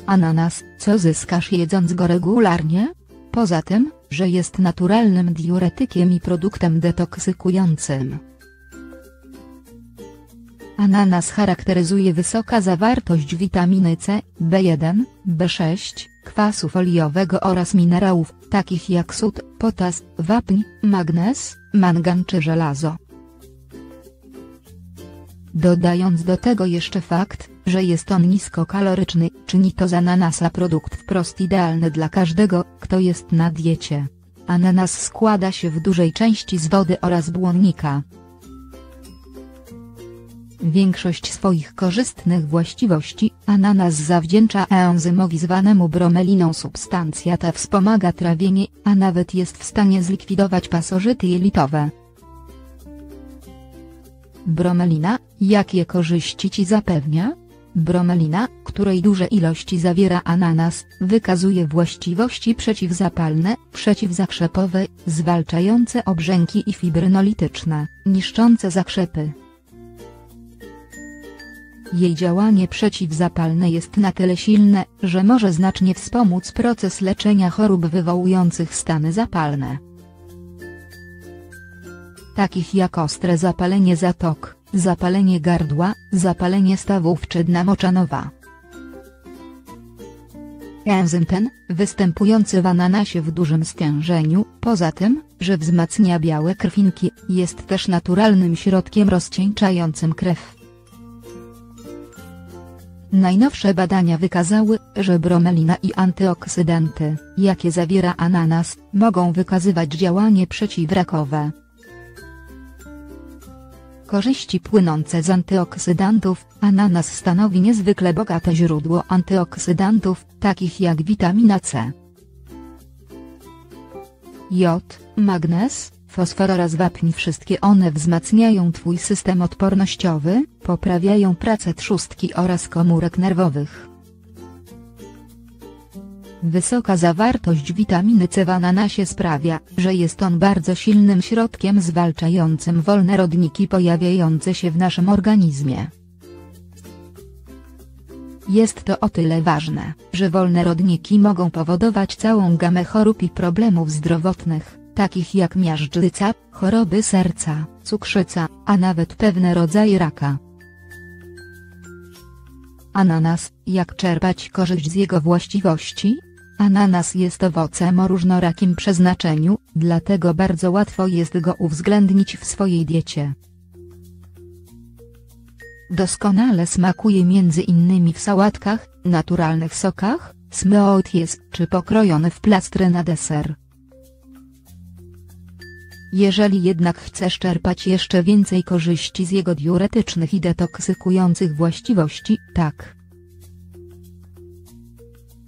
Ananas, co zyskasz jedząc go regularnie? Poza tym, że jest naturalnym diuretykiem i produktem detoksykującym. Ananas charakteryzuje wysoka zawartość witaminy C, B1, B6, kwasu foliowego oraz minerałów, takich jak sód, potas, wapń, magnez, mangan czy żelazo. Dodając do tego jeszcze fakt, że jest on niskokaloryczny, czyni to z ananasa produkt wprost idealny dla każdego, kto jest na diecie. Ananas składa się w dużej części z wody oraz błonnika. Większość swoich korzystnych właściwości ananas zawdzięcza enzymowi zwanemu bromeliną. Substancja ta wspomaga trawienie, a nawet jest w stanie zlikwidować pasożyty jelitowe. Bromelina, jakie korzyści ci zapewnia? Bromelina, której duże ilości zawiera ananas, wykazuje właściwości przeciwzapalne, przeciwzakrzepowe, zwalczające obrzęki i fibrynolityczne, niszczące zakrzepy. Jej działanie przeciwzapalne jest na tyle silne, że może znacznie wspomóc proces leczenia chorób wywołujących stany zapalne, takich jak ostre zapalenie zatok, zapalenie gardła, zapalenie stawów czy dna moczanowa. Enzym ten, występujący w ananasie w dużym stężeniu, poza tym, że wzmacnia białe krwinki, jest też naturalnym środkiem rozcieńczającym krew. Najnowsze badania wykazały, że bromelina i antyoksydanty, jakie zawiera ananas, mogą wykazywać działanie przeciwrakowe. Korzyści płynące z antyoksydantów. Ananas stanowi niezwykle bogate źródło antyoksydantów, takich jak witamina C, jod, magnez, fosfor oraz wapń. Wszystkie one wzmacniają twój system odpornościowy, poprawiają pracę trzustki oraz komórek nerwowych. Wysoka zawartość witaminy C w ananasie sprawia, że jest on bardzo silnym środkiem zwalczającym wolne rodniki pojawiające się w naszym organizmie. Jest to o tyle ważne, że wolne rodniki mogą powodować całą gamę chorób i problemów zdrowotnych, takich jak miażdżyca, choroby serca, cukrzyca, a nawet pewne rodzaje raka. Ananas, jak czerpać korzyść z jego właściwości? Ananas jest owocem o różnorakim przeznaczeniu, dlatego bardzo łatwo jest go uwzględnić w swojej diecie. Doskonale smakuje m.in. w sałatkach, naturalnych sokach, smoothies czy pokrojony w plastry na deser. Jeżeli jednak chcesz czerpać jeszcze więcej korzyści z jego diuretycznych i detoksykujących właściwości, tak.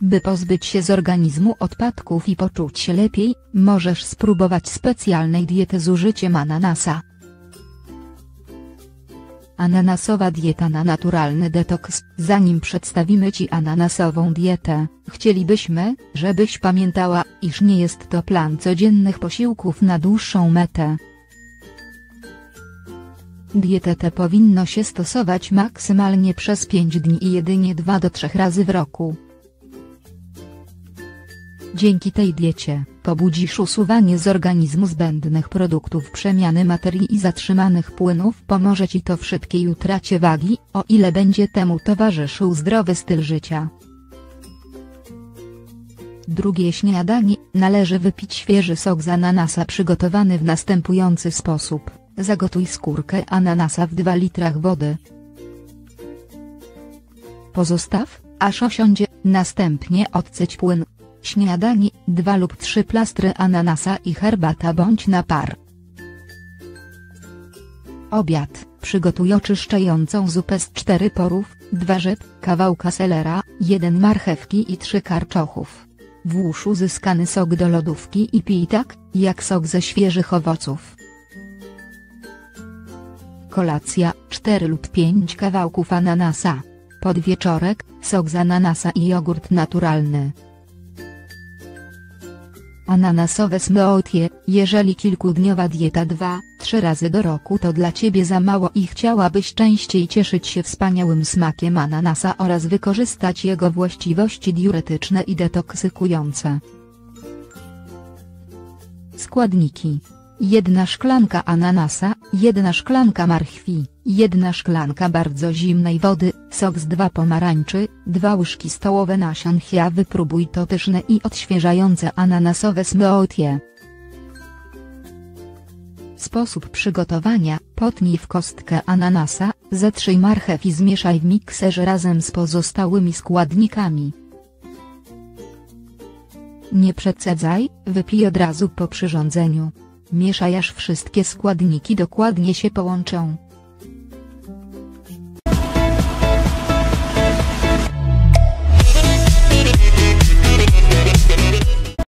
By pozbyć się z organizmu odpadków i poczuć się lepiej, możesz spróbować specjalnej diety z użyciem ananasa. Ananasowa dieta na naturalny detoks. Zanim przedstawimy Ci ananasową dietę, chcielibyśmy, żebyś pamiętała, iż nie jest to plan codziennych posiłków na dłuższą metę. Dietę tę powinno się stosować maksymalnie przez 5 dni i jedynie 2 do 3 razy w roku. Dzięki tej diecie, pobudzisz usuwanie z organizmu zbędnych produktów przemiany materii i zatrzymanych płynów. Pomoże Ci to w szybkiej utracie wagi, o ile będzie temu towarzyszył zdrowy styl życia. Drugie śniadanie. Należy wypić świeży sok z ananasa przygotowany w następujący sposób. Zagotuj skórkę ananasa w 2 litrach wody. Pozostaw, aż osiądzie, następnie odcyć płyn. Śniadanie, 2 lub 3 plastry ananasa i herbata bądź napar. Obiad, przygotuj oczyszczającą zupę z 4 porów, 2 warzyw, kawałka selera, 1 marchewki i 3 karczochów. Włóż uzyskany sok do lodówki i pij tak, jak sok ze świeżych owoców. Kolacja, 4 lub 5 kawałków ananasa. Podwieczorek, sok z ananasa i jogurt naturalny. Ananasowe smoothie. Jeżeli kilkudniowa dieta 2-3 3 razy do roku to dla ciebie za mało i chciałabyś częściej cieszyć się wspaniałym smakiem ananasa oraz wykorzystać jego właściwości diuretyczne i detoksykujące. Składniki: 1 szklanka ananasa, 1 szklanka marchwi, 1 szklanka bardzo zimnej wody, sok z 2 pomarańczy, 2 łyżki stołowe nasion chia. Wypróbuj to pyszne i odświeżające ananasowe smoothie. Sposób przygotowania: potnij w kostkę ananasa, zetrzyj marchew i zmieszaj w mikserze razem z pozostałymi składnikami. Nie przecedzaj, wypij od razu po przyrządzeniu. Mieszaj aż wszystkie składniki dokładnie się połączą.